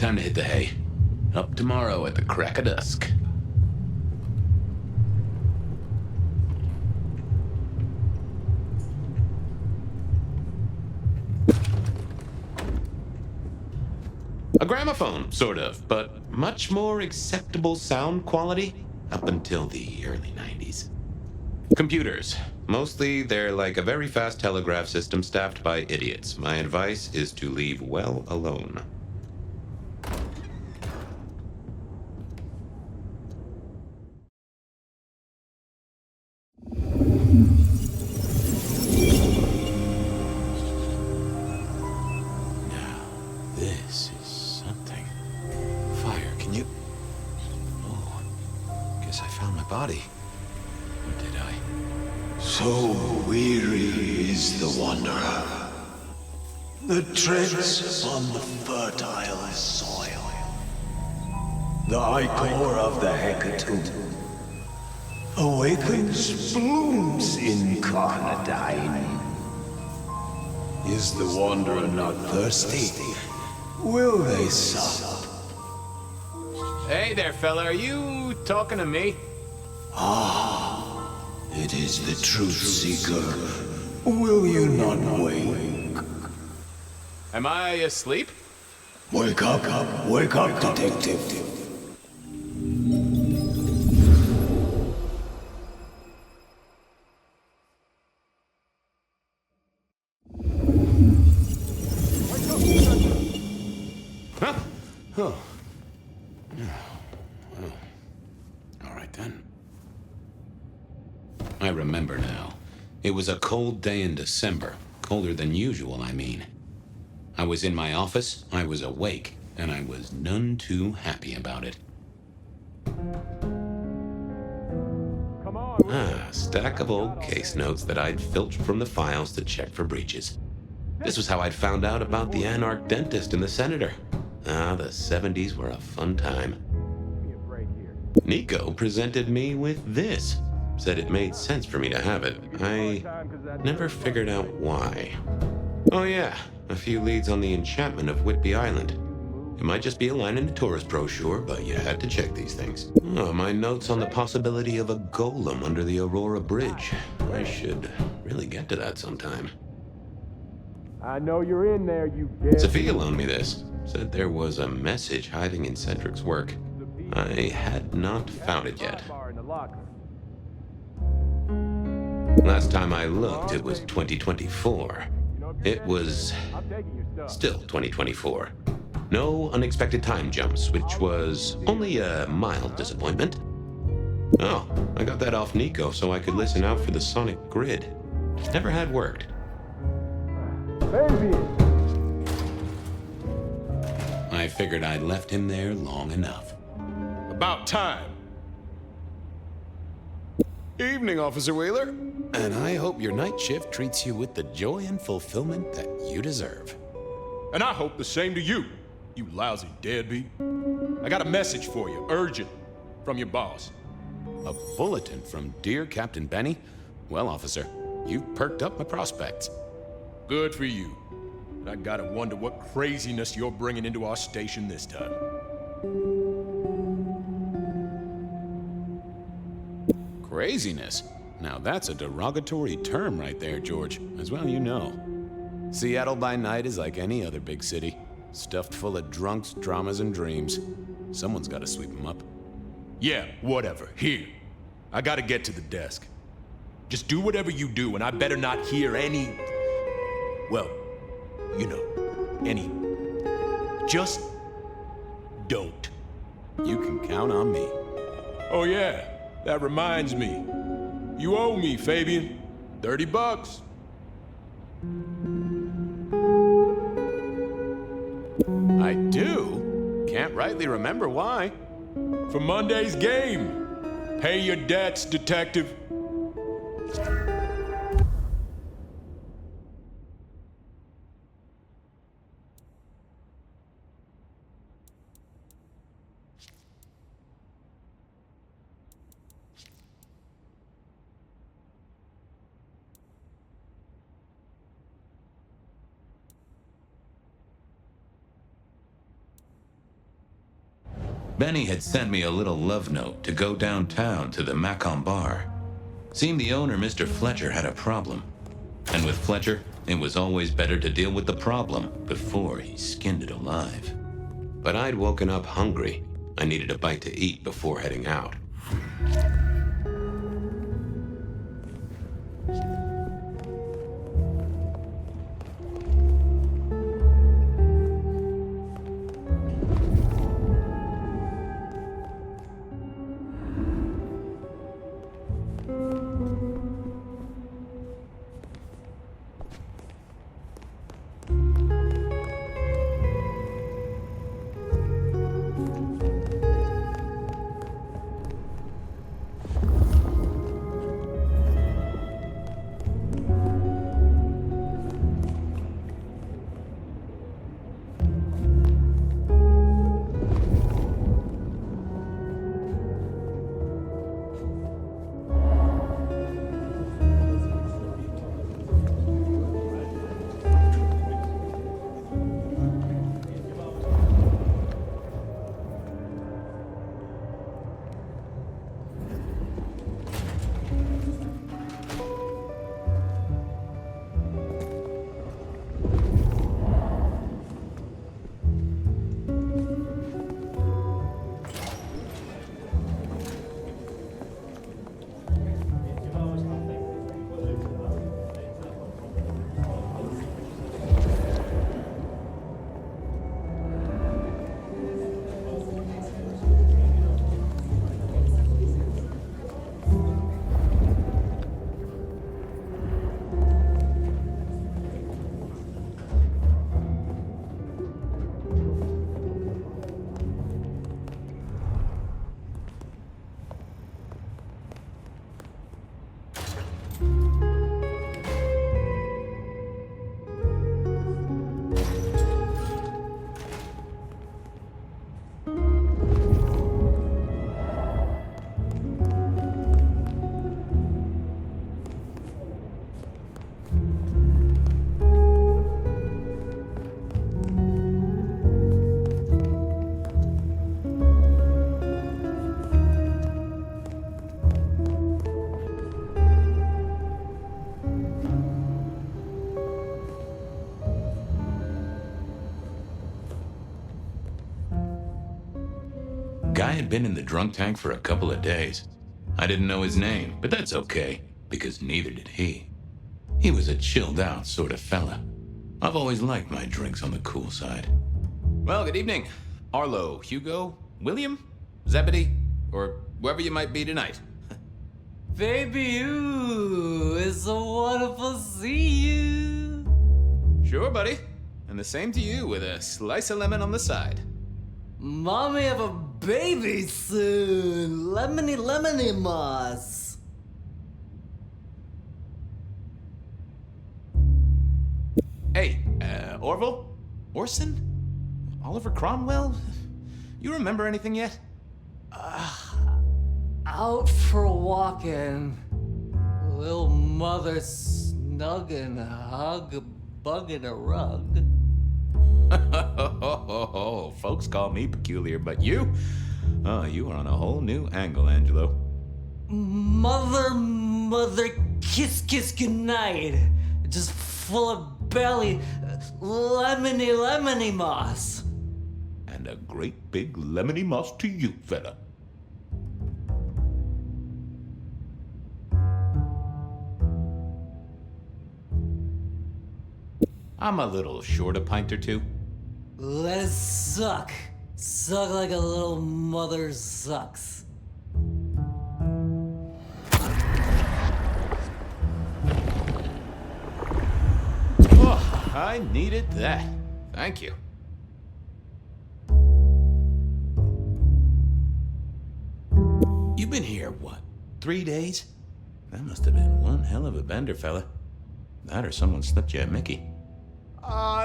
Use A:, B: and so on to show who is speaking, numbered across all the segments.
A: Time to hit the hay. Up tomorrow at the crack of dusk. A gramophone, sort of, but much more acceptable sound quality up until the early 90s. Computers. Mostly, they're like a very fast telegraph system staffed by idiots. My advice is to leave well alone. Now, this is something. Fire, can you... Oh, guess I found my body. Or did I?
B: So weary is the wanderer, that treads upon the fertile soil. The ichor of the hecatomb awakens blooms incarnadine. Is the wanderer not thirsty? Will they sup?
A: Hey there, fella. Are you talking to me?
B: It is the truth seeker. Will you not wake?
A: Am I asleep?
B: Wake up, detective.
A: Huh? Oh. All right then. I remember now. It was a cold day in December. Colder than usual, I mean. I was in my office, I was awake, and I was none too happy about it. A stack of old case notes that I'd filched from the files to check for breaches. This was how I'd found out about the anarch dentist and the senator. The 70s were a fun time. Nico presented me with this. Said it made sense for me to have it. I never figured out why. Oh yeah, a few leads on the enchantment of Whitby Island. It might just be a line in the tourist brochure, but you had to check these things. Oh, my notes on the possibility of a golem under the Aurora Bridge. I should really get to that sometime.
C: I know you're in there, you dead.
A: Sophia loaned me this. Said there was a message hiding in Cedric's work. I had not found it yet. Last time I looked, it was 2024. It was still 2024. No unexpected time jumps, which was only a mild disappointment. Oh, I got that off Nico so I could listen out for the sonic grid. Never had worked.
C: Baby.
A: I figured I'd left him there long enough.
D: About time. Evening, Officer Wheeler.
A: And I hope your night shift treats you with the joy and fulfillment that you deserve.
D: And I hope the same to you, you lousy deadbeat. I got a message for you, urgent, from your boss.
A: A bulletin from dear Captain Benny? Well, officer, you've perked up my prospects.
D: Good for you. But I gotta wonder what craziness you're bringing into our station this time.
A: Craziness? Now that's a derogatory term right there, George. As well you know. Seattle by night is like any other big city. Stuffed full of drunks, dramas, and dreams. Someone's gotta sweep them up.
D: Yeah, whatever. Here. I gotta get to the desk. Just do whatever you do, and I better not hear any... Well, you know, any... Just don't.
A: You can count on me.
D: Oh yeah, that reminds me. You owe me, Fabian. $30.
A: I do? Can't rightly remember why.
D: For Monday's game. Pay your debts, detective.
E: Benny had sent me a little love note to go downtown to the Macon bar. Seemed the owner, Mr. Fletcher, had a problem. And with Fletcher, it was always better to deal with the problem before he skinned it alive.
A: But I'd woken up hungry. I needed a bite to eat before heading out.
E: Guy had been in the drunk tank for a couple of days. I didn't know his name, but that's okay, because neither did he. He was a chilled out sort of fella. I've always liked my drinks on the cool side.
D: Well, good evening. Arlo, Hugo, William, Zebedee, or whoever you might be tonight.
F: Baby, you, it's so wonderful to see you.
D: Sure, buddy. And the same to you with a slice of lemon on the side.
F: Mommy have a baby soon. Lemony, lemony moss.
D: Hey, Orville? Orson? Oliver Cromwell? You remember anything yet?
F: Out for walking. Little mother snuggin', hug, bugging a rug.
D: Folks call me peculiar, but you? Oh, you are on a whole new angle, Angelo.
F: Mother, kiss, kiss goodnight. Just full of belly, lemony, lemony moss.
D: And a great big lemony moss to you, fella. I'm a little short a pint or two.
F: Let it suck. Suck like a little mother sucks.
D: Oh, I needed that. Thank you. You've been here, what, 3 days?
E: That must have been one hell of a bender, fella. That or someone slipped you a Mickey.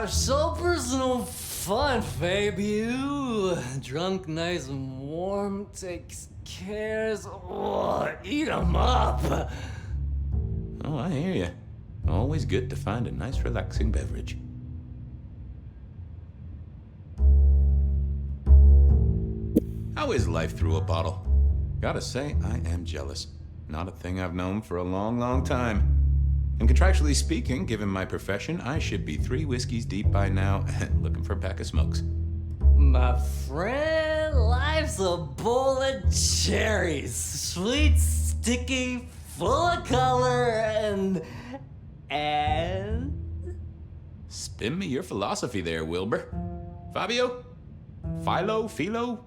F: So personal fun, baby. Drunk, nice and warm, takes cares. Oh, eat 'em up.
E: Oh, I hear you. Always good to find a nice, relaxing beverage.
D: How
E: his life through a bottle. Gotta say, I am jealous. Not a thing I've known for a long, long time. And contractually speaking, given my profession, I should be 3 whiskeys deep by now and looking for a pack of smokes.
F: My friend, life's a bowl of cherries. Sweet, sticky, full of color, and...
E: Spin me your philosophy there, Wilbur. Fabio? Philo?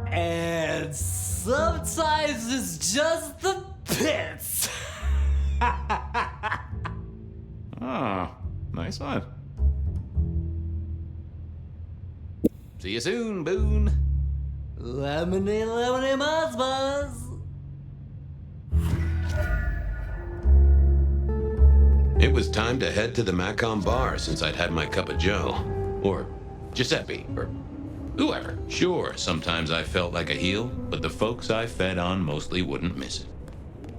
F: And sometimes it's just the pits.
E: Ah, nice one. See you soon, Boone.
F: Lemony, buzz, buzz.
A: It was time to head to the Macon bar since I'd had my cup of joe. Or Giuseppe, or whoever.
E: Sure, sometimes I felt like a heel, but the folks I fed on mostly wouldn't miss it.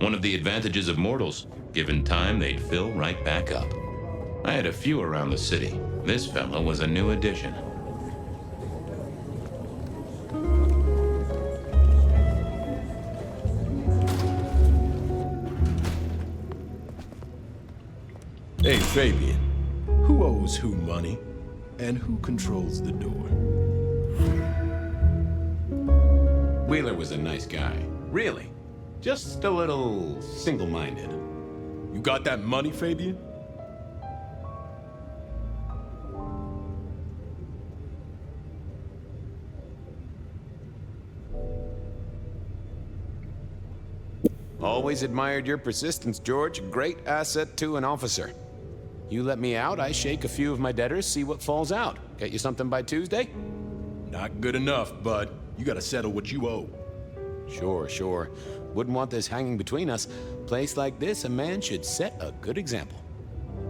E: One of the advantages of mortals, given time, they'd fill right back up. I had a few around the city. This fella was a new addition.
D: Hey, Fabian. Who owes who money? And who controls the door?
A: Wheeler was a nice guy. Really. Just a little single-minded.
D: You got that money, Fabian?
G: Always admired your persistence, George. Great asset to an officer. You let me out, I shake a few of my debtors, see what falls out. Get you something by Tuesday?
D: Not good enough, bud. You gotta settle what you owe.
G: Sure. Wouldn't want this hanging between us. Place like this, a man should set a good example.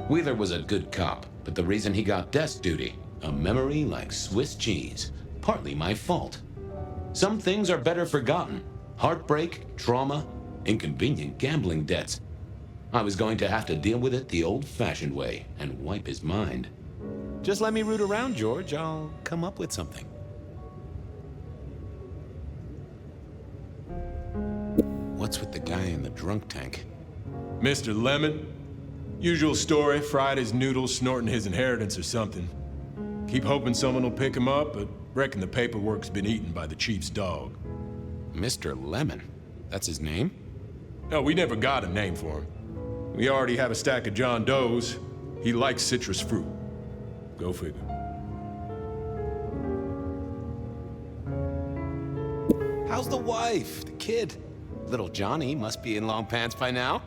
A: Wheeler was a good cop, but the reason he got desk duty, a memory like Swiss cheese. Partly my fault. Some things are better forgotten. Heartbreak, trauma, inconvenient gambling debts. I was going to have to deal with it the old-fashioned way and wipe his mind.
G: Just let me root around, George. I'll come up with something. What's with the guy in the drunk tank?
D: Mr. Lemon? Usual story, fried his noodles, snorting his inheritance or something. Keep hoping someone will pick him up, but reckon the paperwork's been eaten by the chief's dog.
G: Mr. Lemon? That's his name?
D: No, we never got a name for him. We already have a stack of John Doe's. He likes citrus fruit. Go figure.
G: How's the wife? The kid? Little Johnny must be in long pants by now.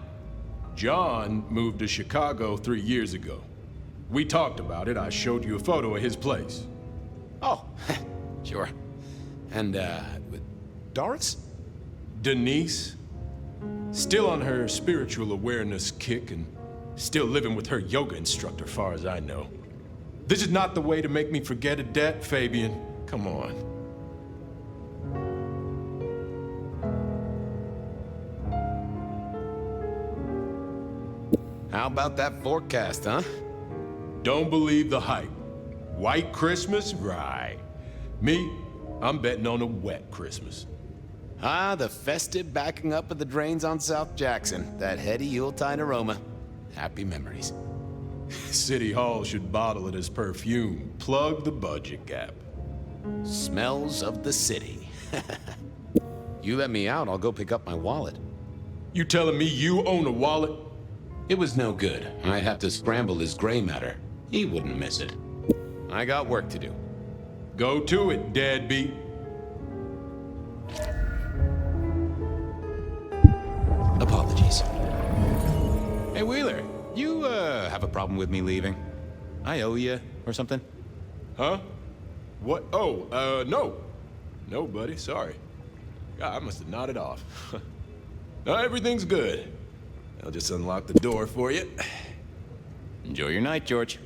D: John moved to Chicago 3 years ago. We talked about it. I showed you a photo of his place.
G: Oh, sure. And, Doris?
D: Denise? Still on her spiritual awareness kick and still living with her yoga instructor, far as I know. This is not the way to make me forget a debt, Fabian. Come on.
G: How about that forecast, huh?
D: Don't believe the hype. White Christmas? Right. Me, I'm betting on a wet Christmas.
G: Ah, the festive backing up of the drains on South Jackson. That heady Yuletide aroma. Happy memories.
D: City Hall should bottle it as perfume. Plug the budget gap.
G: Smells of the city. You let me out, I'll go pick up my wallet.
D: You telling me you own a wallet?
A: It was no good. I'd have to scramble his gray matter. He wouldn't miss it.
G: I got work to do.
D: Go to it, deadbeat.
G: Apologies. Hey, Wheeler, you, have a problem with me leaving? I owe you, or something?
D: Huh? What? Oh, no. No, buddy, sorry. God, I must have nodded off. No, everything's good. I'll just unlock the door for you.
G: Enjoy your night, George.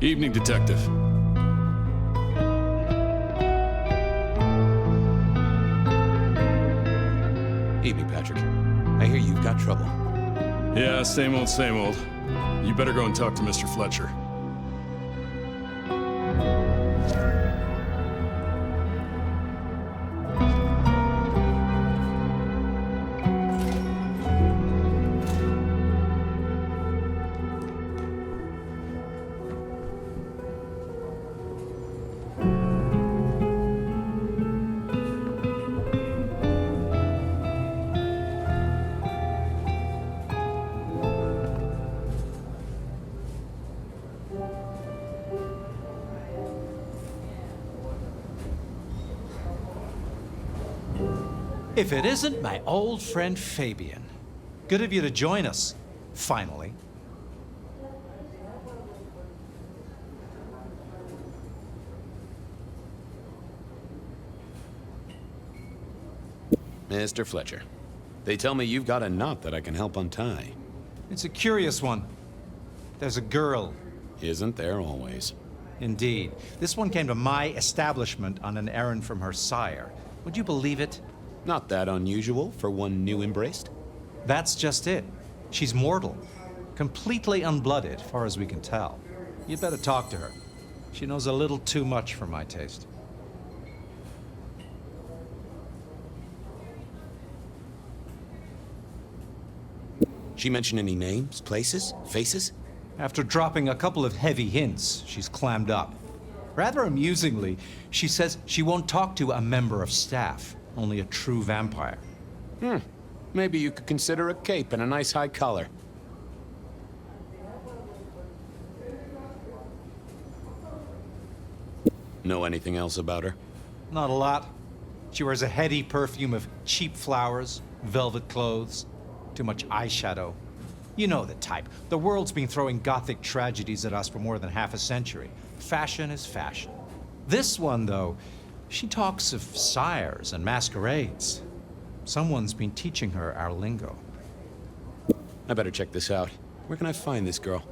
H: Evening, Detective.
G: Evening, Patrick. I hear you've got trouble.
H: Yeah, same old, same old. You better go and talk to Mr. Fletcher.
I: If it isn't my old friend Fabian. Good of you to join us, finally.
G: Mr. Fletcher, they tell me you've got a knot that I can help untie.
I: It's a curious one. There's a girl.
G: Isn't there always?
I: Indeed. This one came to my establishment on an errand from her sire. Would you believe it?
G: Not that unusual for one new embraced.
I: That's just it. She's mortal. Completely unblooded, far as we can tell. You'd better talk to her. She knows a little too much for my taste.
G: She mention any names, places, faces?
I: After dropping a couple of heavy hints, she's clammed up. Rather amusingly, she says she won't talk to a member of staff, only a true vampire.
G: Maybe you could consider a cape and a nice high collar. Know anything else about her?
I: Not a lot. She wears a heady perfume of cheap flowers, velvet clothes, too much eyeshadow. You know the type. The world's been throwing gothic tragedies at us for more than half a century. Fashion is fashion. This one, though, she talks of sires and masquerades. Someone's been teaching her our lingo.
G: I better check this out. Where can I find this girl?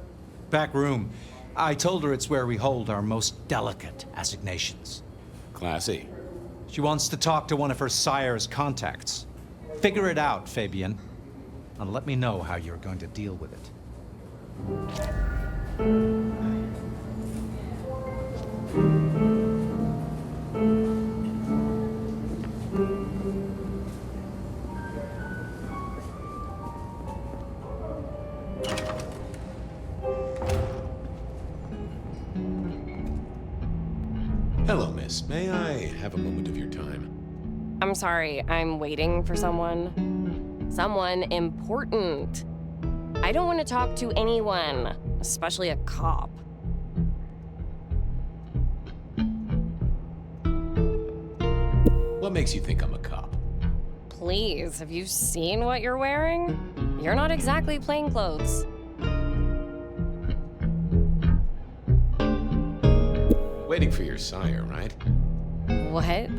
I: Back room. I told her it's where we hold our most delicate assignations.
G: Classy.
I: She wants to talk to one of her sire's contacts. Figure it out, Fabian. And let me know how you're going to deal with it.
G: Hello, miss. May I have a moment of your time?
J: I'm sorry, I'm waiting for someone. Someone important. I don't want to talk to anyone, especially a cop.
G: What makes you think I'm a cop?
J: Please, have you seen what you're wearing? You're not exactly plainclothes.
G: Waiting for your sire, right?
J: What?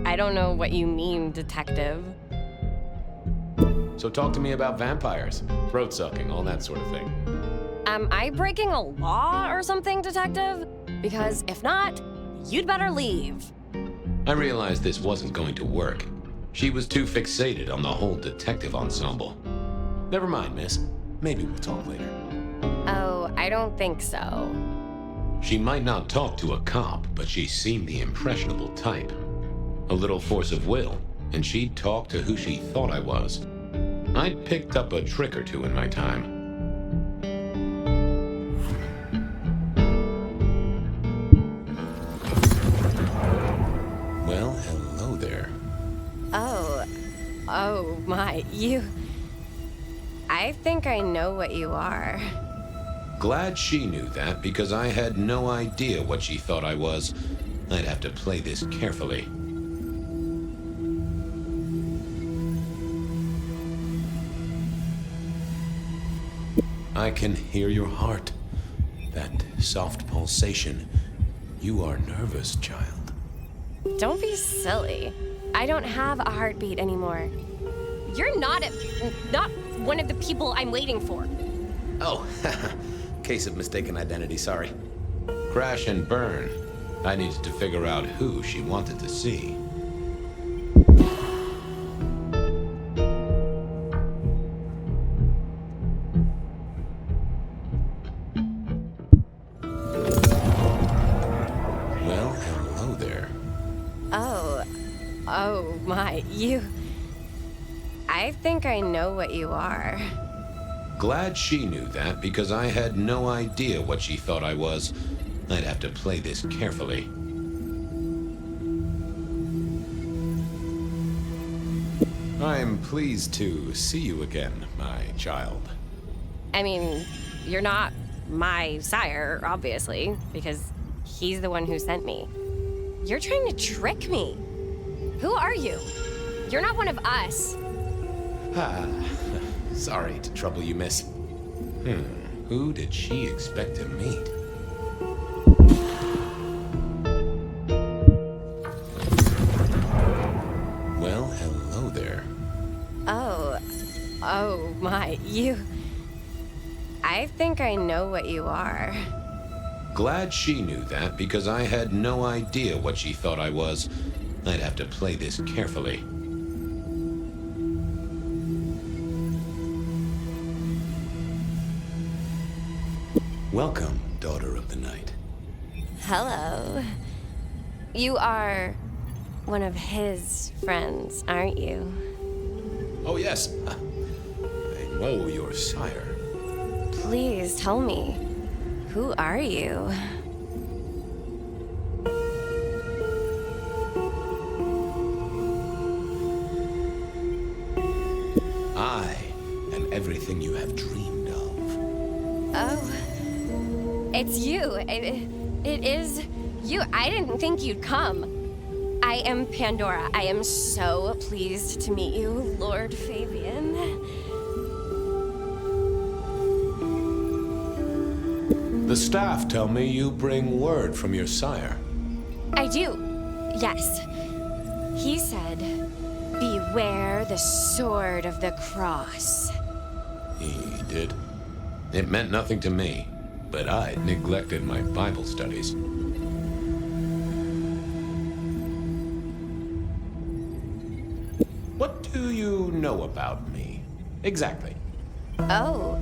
J: I don't know what you mean, detective.
G: So talk to me about vampires, throat sucking, all that sort of thing.
J: Am I breaking a law or something, detective? Because if not, you'd better leave.
A: I realized this wasn't going to work. She was too fixated on the whole detective ensemble.
G: Never mind, miss. Maybe we'll talk later.
J: Oh, I don't think so.
A: She might not talk to a cop, but she seemed the impressionable type. A little force of will, and she'd talk to who she thought I was. I'd picked up a trick or two in my time.
G: Well, hello there.
J: Oh my, you... I think I know what you are.
A: Glad she knew that, because I had no idea what she thought I was. I'd have to play this carefully. I can hear your heart. That soft pulsation. You are nervous, child.
J: Don't be silly. I don't have a heartbeat anymore. You're not one of the people I'm waiting for.
G: Oh, case of mistaken identity, sorry.
A: crash and burn. I needed to figure out who she wanted to see. Well, hello there.
J: Oh my, you... I think I know what you are.
A: Glad she knew that, because I had no idea what she thought I was. I'd have to play this carefully. I'm pleased to see you again, my child.
J: I mean, you're not my sire, obviously, because he's the one who sent me. You're trying to trick me. Who are you? You're not one of us.
A: Sorry to trouble you, miss. Who did she expect to meet? Well, hello there.
J: Oh my, you... I think I know what you are.
A: Glad she knew that, because I had no idea what she thought I was. I'd have to play this carefully. Welcome, daughter of the night.
J: Hello. You are one of his friends, aren't you?
A: Oh, yes. I know your sire.
J: Please tell me, who are you?
A: I am everything you have dreamed of.
J: Oh, it's you. It is you. I didn't think you'd come. I am Pandora. I am so pleased to meet you, Lord Fabian.
A: The staff tell me you bring word from your sire.
J: I do, yes. He said, beware the sword of the cross.
A: He did. It meant nothing to me, but I neglected my Bible studies. What do you know about me? Exactly.
J: Oh,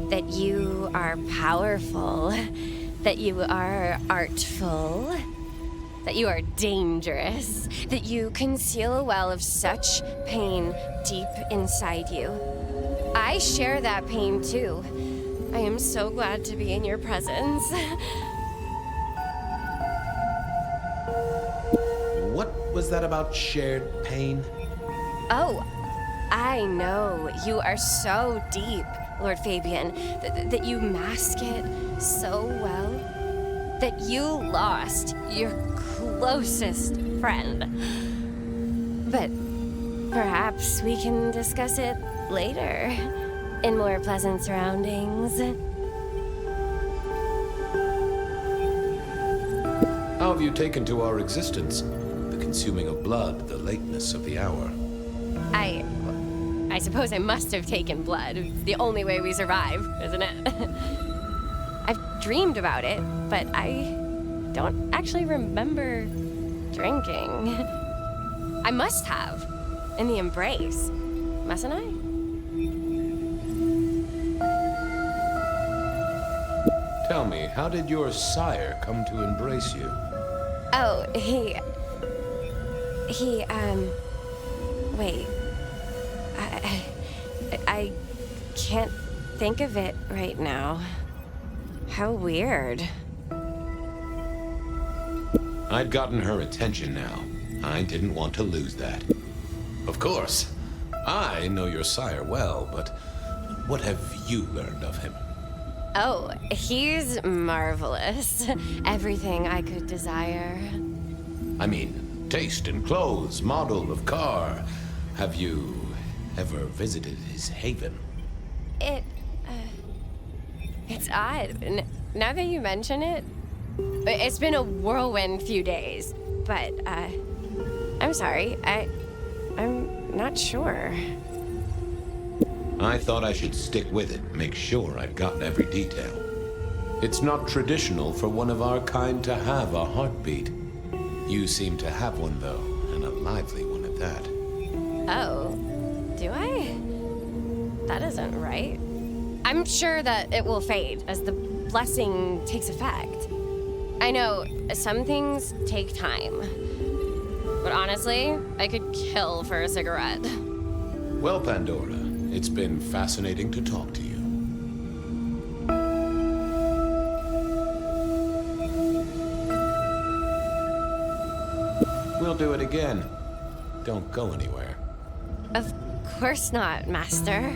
J: that you are powerful, that you are artful, that you are dangerous, that you conceal a well of such pain deep inside you. I share that pain too. I am so glad to be in your presence.
A: What was that about shared pain?
J: Oh, I know. You are so deep, Lord Fabian, that you mask it so well, that you lost your closest friend. But perhaps we can discuss it later, in more pleasant surroundings.
A: How have you taken to our existence? The consuming of blood, the lateness of the hour.
J: I suppose I must have taken blood. It's the only way we survive, isn't it? I've dreamed about it, but I don't actually remember drinking. I must have. In the embrace. Mustn't I?
A: Tell me, how did your sire come to embrace you?
J: Oh, wait. I can't think of it right now. How weird.
A: I'd gotten her attention now. I didn't want to lose that. Of course. I know your sire well, but what have you learned of him?
J: Oh, he's marvelous. Everything I could desire.
A: I mean, taste in clothes, model of car. Have you ever visited his haven?
J: It's odd. Now that you mention it, it's been a whirlwind few days. But, I'm sorry. I'm not sure.
A: I thought I should stick with it, make sure I've gotten every detail.
G: It's not traditional for one of our kind to have a heartbeat. You seem to have one, though, and a lively one at that.
J: Oh, do I? That isn't right. I'm sure that it will fade as the blessing takes effect. I know some things take time, but honestly, I could kill for a cigarette.
G: Well, Pandora, it's been fascinating to talk to you. We'll do it again. Don't go anywhere.
J: Of course not, Master.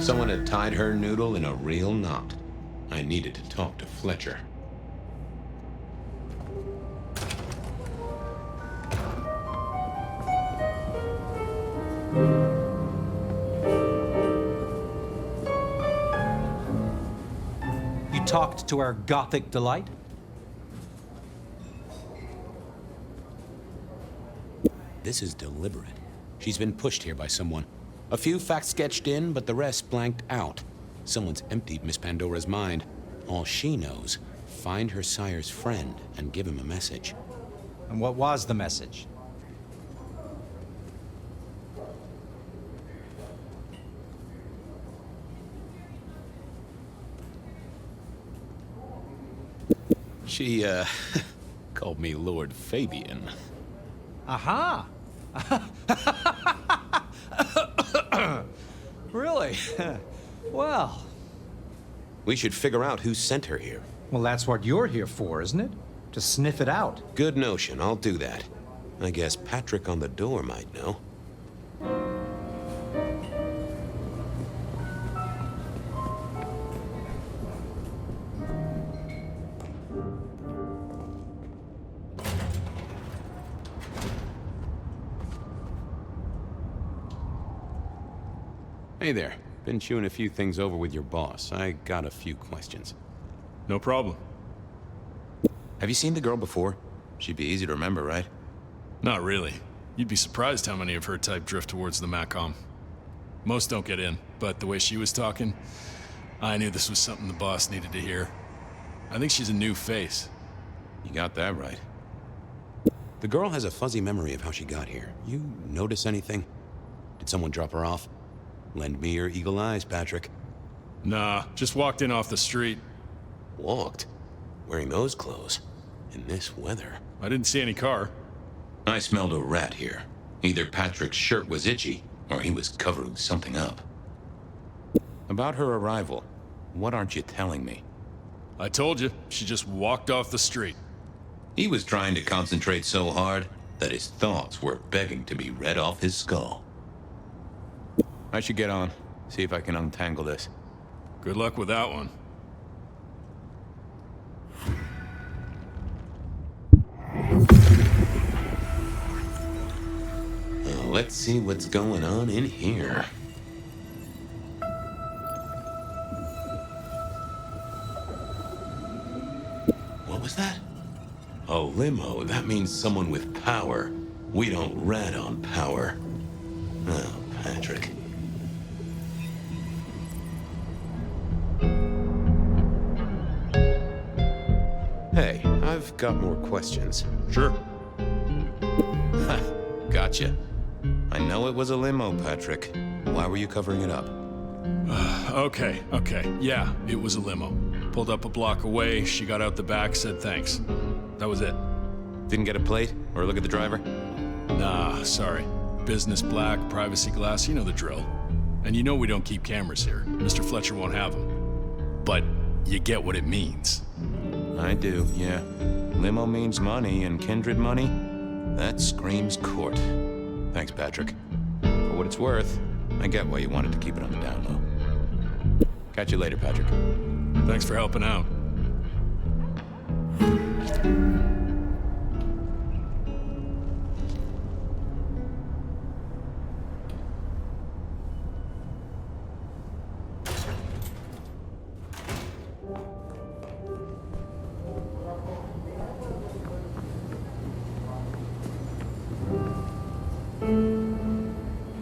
A: Someone had tied her noodle in a real knot. I needed to talk to Fletcher.
I: You talked to our Gothic delight?
G: This is deliberate. She's been pushed here by someone. A few facts sketched in, but the rest blanked out. Someone's emptied Miss Pandora's mind. All she knows, find her sire's friend and give him a message.
I: And what was the message?
G: She, called me Lord Fabian.
I: Aha! Really? Well.
A: We should figure out who sent her here.
I: Well, that's what you're here for, isn't it? To sniff it out.
A: Good notion, I'll do that. I guess Patrick on the door might know.
G: Hey there. Been chewing a few things over with your boss. I got a few questions.
H: No problem.
A: Have you seen the girl before? She'd be easy to remember, right?
H: Not really. You'd be surprised how many of her type drift towards the Macom. Most don't get in, but the way she was talking, I knew this was something the boss needed to hear. I think she's a new face.
A: You got that right. The girl has a fuzzy memory of how she got here. You notice anything? Did someone drop her off? Lend me your eagle eyes, Patrick.
H: Nah, just walked in off the street.
A: Walked? Wearing those clothes? In this weather?
H: I didn't see any car.
E: I smelled a rat here. Either Patrick's shirt was itchy, or he was covering something up.
A: About her arrival, what aren't you telling me?
H: I told you, she just walked off the street.
E: He was trying to concentrate so hard that his thoughts were begging to be read off his skull.
A: I should get on, see if I can untangle this.
H: Good luck with that one.
A: Let's see what's going on in here. What was that? A limo. That means someone with power. We don't rat on power. Oh, Patrick. Hey, I've got more questions.
H: Sure.
A: Ha, gotcha. I know it was a limo, Patrick. Why were you covering it up?
H: Okay. Yeah, it was a limo. Pulled up a block away, she got out the back, said thanks. That was it.
A: Didn't get a plate or look at the driver?
H: Nah, sorry. Business black, privacy glass, you know the drill. And you know we don't keep cameras here. Mr. Fletcher won't have them. But you get what it means.
A: I do, yeah. Limo means money, and kindred money? That screams court. Thanks, Patrick. For what it's worth, I get why you wanted to keep it on the down low. Catch you later, Patrick.
H: Thanks for helping out.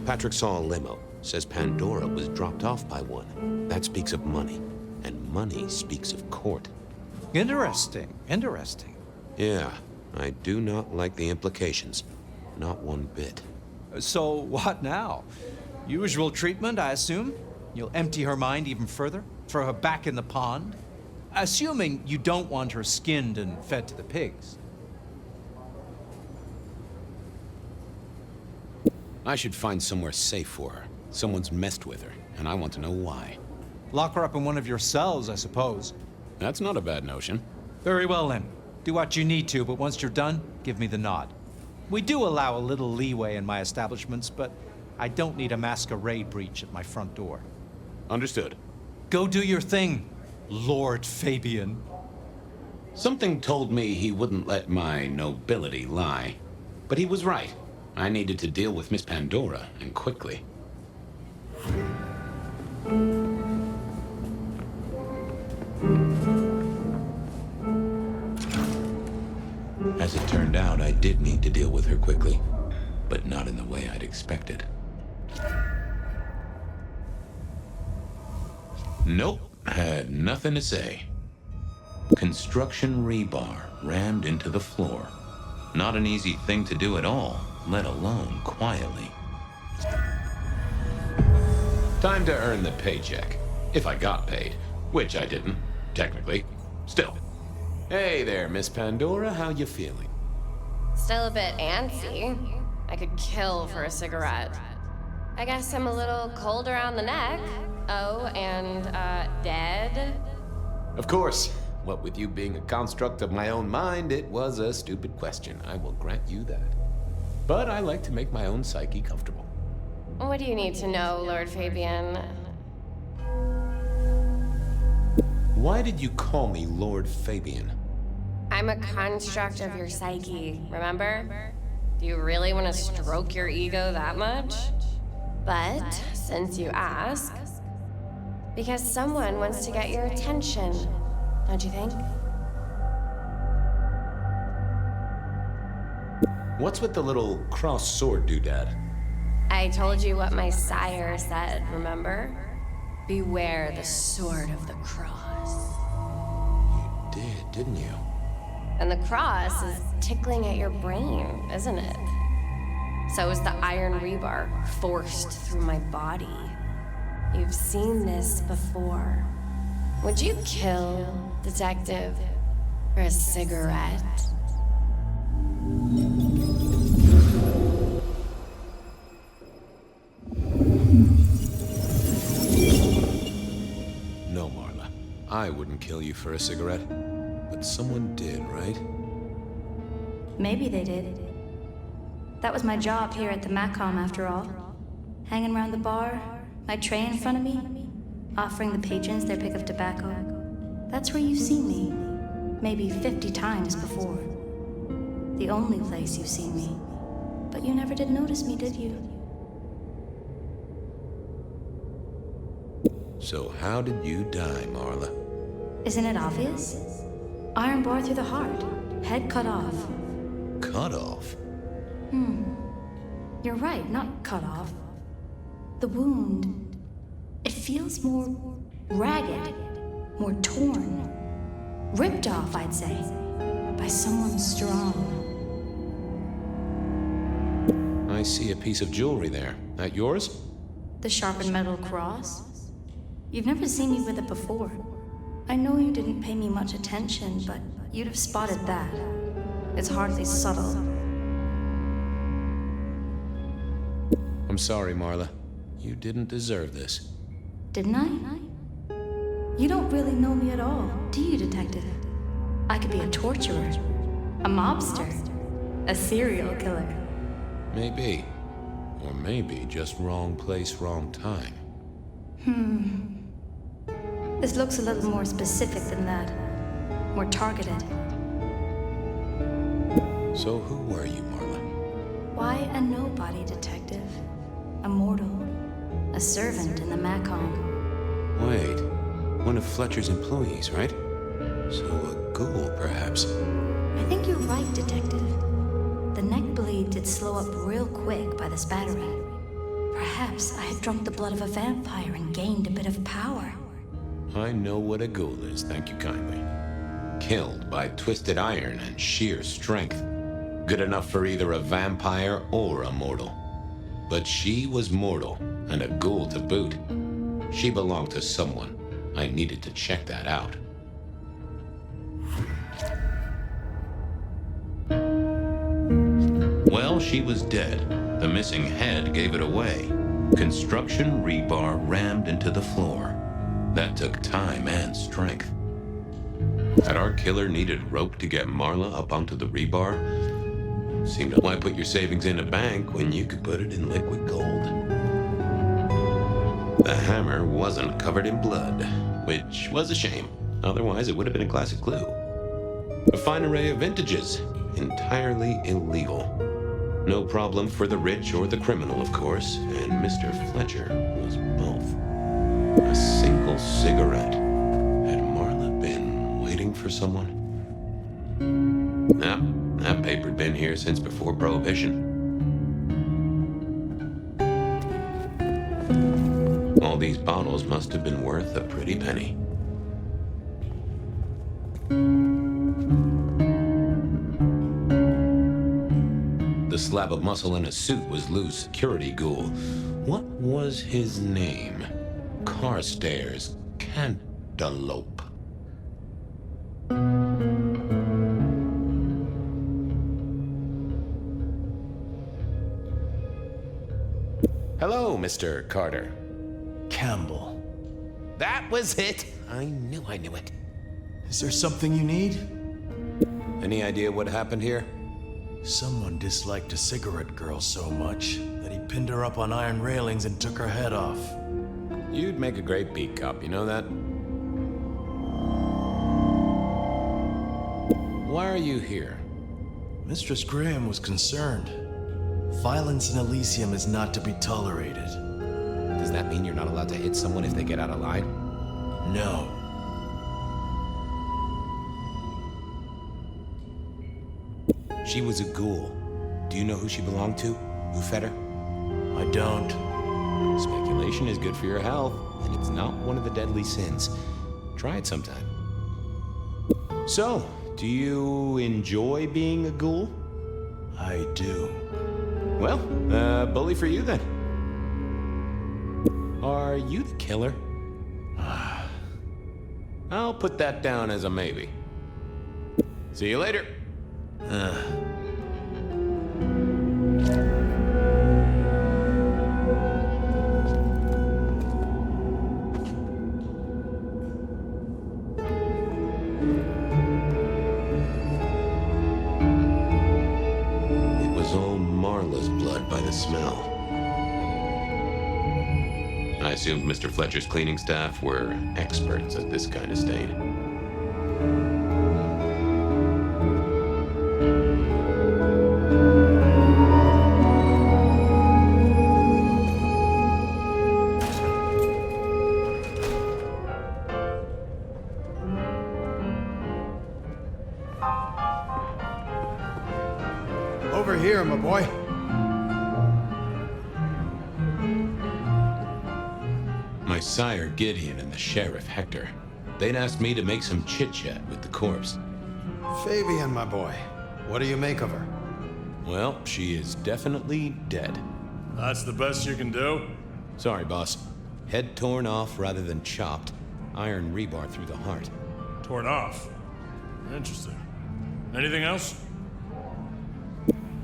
A: Patrick saw a limo. Says Pandora was dropped off by one. That speaks of money.
G: And money speaks of court.
I: Interesting, interesting.
G: Yeah, I do not like the implications. Not one bit.
I: So what now? Usual treatment, I assume? You'll empty her mind even further? Throw her back in the pond? Assuming you don't want her skinned and fed to the pigs.
G: I should find somewhere safe for her. Someone's messed with her, and I want to know why.
I: Lock her up in one of your cells, I suppose.
G: That's not a bad notion.
I: Very well then. Do what you need to, but once you're done, give me the nod. We do allow a little leeway in my establishments, but I don't need a masquerade breach at my front door.
G: Understood.
I: Go do your thing, Lord Fabian.
G: Something told me he wouldn't let my nobility lie. But he was right. I needed to deal with Miss Pandora, and quickly. As it turned out, I did need to deal with her quickly, but not in the way I'd expected. Nope, had nothing to say. Construction rebar rammed into the floor. Not an easy thing to do at all, let alone quietly. Time to earn the paycheck. If I got paid, which I didn't, technically. Still. Hey there, Miss Pandora, how you feeling?
J: Still a bit antsy. I could kill for a cigarette. I guess I'm a little cold around the neck. Oh, and, dead?
G: Of course. What with you being a construct of my own mind, it was a stupid question. I will grant you that. But I like to make my own psyche comfortable.
J: What do you need to know, Lord Fabian?
G: Why did you call me Lord Fabian?
J: I'm a construct of your psyche, remember? Do you really want to stroke your ego that much? But, since you ask, because someone wants to get your attention, don't you think?
G: What's with the little cross sword doodad?
J: I told you what my sire said, remember? Beware the sword of the cross.
G: You did, didn't you?
J: And the cross is tickling at your brain, isn't it? So is the iron rebar forced through my body. You've seen this before. Would you kill, detective, for a cigarette?
G: No, Marla. I wouldn't kill you for a cigarette. But someone did, right?
K: Maybe they did. That was my job here at the Macom, after all. Hanging around the bar, my tray in front of me, offering the patrons their pick of tobacco. That's where you've seen me. Maybe 50 times before. The only place you've seen me. But you never did notice me, did you?
G: So how did you die, Marla?
K: Isn't it obvious? Iron bar through the heart. Head cut off.
G: Cut off?
K: You're right, not cut off. The wound, it feels more ragged, more torn. Ripped off, I'd say, by someone strong.
G: I see a piece of jewelry there. That yours?
K: The sharpened metal cross? You've never seen me with it before. I know you didn't pay me much attention, but you'd have spotted that. It's hardly subtle.
G: I'm sorry, Marla. You didn't deserve this.
K: Didn't I? You don't really know me at all, do you, detective? I could be a torturer, a mobster, a serial killer.
G: Maybe. Or maybe just wrong place, wrong time.
K: This looks a little more specific than that. More targeted.
G: So who were you, Marla?
K: Why a nobody, detective? A mortal. A servant in the Macom.
G: Wait. One of Fletcher's employees, right? So a ghoul, perhaps.
K: I think you're right, detective. The neck bleed did slow up real quick by the spattering. Perhaps I had drunk the blood of a vampire and gained a bit of power.
E: I know what a ghoul is, thank you kindly. Killed by twisted iron and sheer strength. Good enough for either a vampire or a mortal. But she was mortal, and a ghoul to boot. She belonged to someone. I needed to check that out. Well, she was dead. The missing head gave it away. Construction rebar rammed into the floor. That took time and strength. Had our killer needed rope to get Marla up onto the rebar? Seemed to why put your savings in a bank when you could put it in liquid gold. The hammer wasn't covered in blood, which was a shame. Otherwise, it would have been a classic clue. A fine array of vintages, entirely illegal. No problem for the rich or the criminal, of course, and Mr. Fletcher was both. A single cigarette. Had Marla been waiting for someone? Nah, that paper'd been here since before Prohibition. All these bottles must have been worth a pretty penny. The slab of muscle in a suit was Lou's security ghoul. What was his name? Carstairs Cantaloupe. Hello, Mr. Carter.
B: Campbell.
G: That was it! I knew it.
B: Is there something you need?
G: Any idea what happened here?
B: Someone disliked a cigarette girl so much that he pinned her up on iron railings and took her head off.
G: You'd make a great beat cop, you know that? Why are you here?
B: Mistress Graham was concerned. Violence in Elysium is not to be tolerated.
G: Does that mean you're not allowed to hit someone if they get out of line?
B: No.
G: She was a ghoul. Do you know who she belonged to? Who fed her?
B: I don't.
G: Speculation is good for your health, and it's not one of the deadly sins. Try it sometime. So, do you enjoy being a ghoul?
B: I do.
G: Well, bully for you then. Are you the killer? I'll put that down as a maybe. See you later.
E: It was all Marla's blood by the smell. I assumed Mr. Fletcher's cleaning staff were experts at this kind of stain.
C: Over here, my boy.
E: My sire Gideon and the sheriff Hector. They'd asked me to make some chit-chat with the corpse.
C: Fabian, my boy. What do you make of her?
E: Well, she is definitely dead.
H: That's the best you can do?
E: Sorry, boss. Head torn off rather than chopped. Iron rebar through the heart.
H: Torn off. Interesting. Anything else?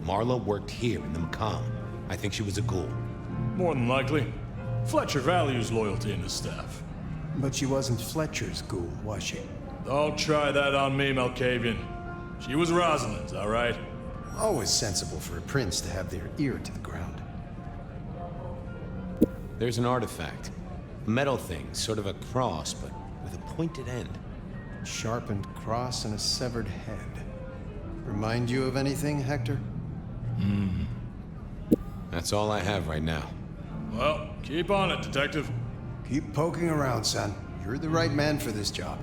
E: Marla worked here in the Macomb. I think she was a ghoul.
H: More than likely. Fletcher values loyalty in his staff.
C: But she wasn't Fletcher's ghoul, was she?
H: Don't try that on me, Malkavian. She was Rosalind's, all right?
C: Always sensible for a prince to have their ear to the ground.
E: There's an artifact. A metal thing, sort of a cross, but with a pointed end.
C: Sharpened cross and a severed head. Remind you of anything, Hector?
E: That's all I have right now.
H: Well, keep on it, Detective.
C: Keep poking around, son. You're the right man for this job.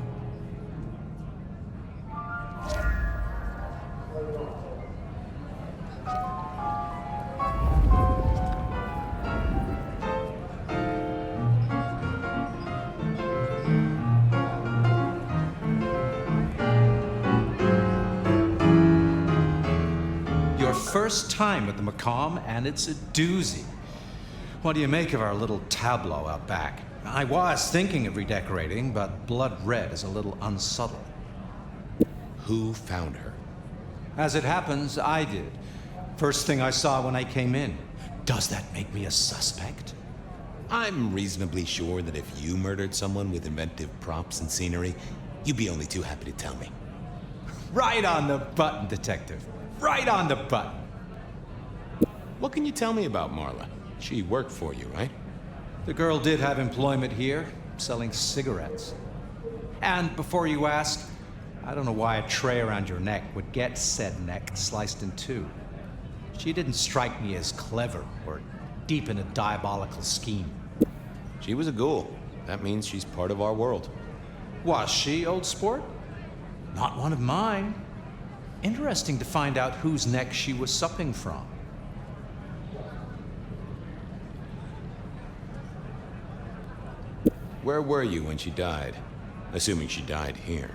I: first time at the Macomb, and it's a doozy. What do you make of our little tableau out back? I was thinking of redecorating, but blood red is a little unsubtle.
G: Who found her?
I: As it happens, I did. First thing I saw when I came in. Does that make me a suspect?
G: I'm reasonably sure that if you murdered someone with inventive props and scenery, you'd be only too happy to tell me.
I: Right on the button, Detective. Right on the button.
G: What can you tell me about Marla? She worked for you, right?
I: The girl did have employment here, selling cigarettes. And before you ask, I don't know why a tray around your neck would get said neck sliced in two. She didn't strike me as clever or deep in a diabolical scheme.
G: She was a ghoul. That means she's part of our world.
I: Was she, old sport? Not one of mine. Interesting to find out whose neck she was supping from.
G: Where were you when she died? Assuming she died here.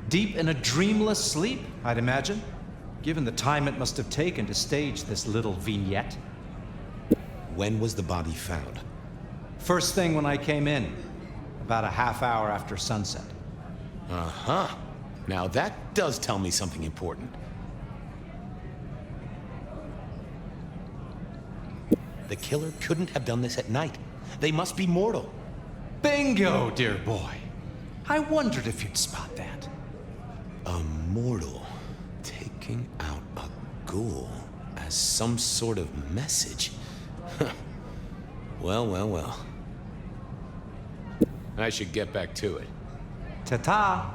I: Deep in a dreamless sleep, I'd imagine, given the time it must have taken to stage this little vignette.
G: When was the body found?
I: First thing when I came in, about a half hour after sunset.
G: Uh-huh. Now that does tell me something important. The killer couldn't have done this at night. They must be mortal.
I: Bingo, dear boy. I wondered if you'd spot that.
G: A mortal taking out a ghoul as some sort of message. Well, well, well. I should get back to it.
I: Ta-ta.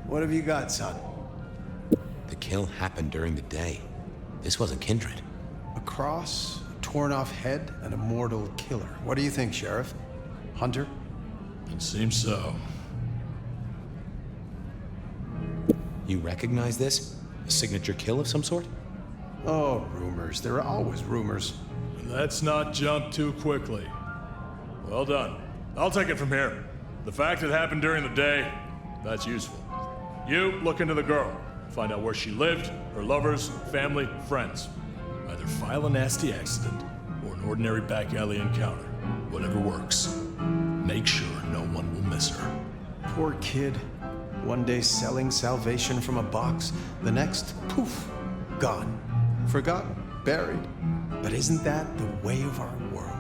C: What have you got, son?
G: The kill happened during the day. This wasn't kindred.
C: A cross, a torn-off head, and a mortal killer. What do you think, Sheriff? Hunter?
H: It seems so.
G: You recognize this? A signature kill of some sort?
C: Oh, rumors. There are always rumors.
H: Let's not jump too quickly. Well done. I'll take it from here. The fact it happened during the day, that's useful. You look into the girl. Find out where she lived, her lovers, family, friends. Either file a nasty accident or an ordinary back alley encounter. Whatever works. Make sure no one will miss her.
C: Poor kid. One day selling salvation from a box, the next, poof, gone. Forgotten, buried. But isn't that the way of our world?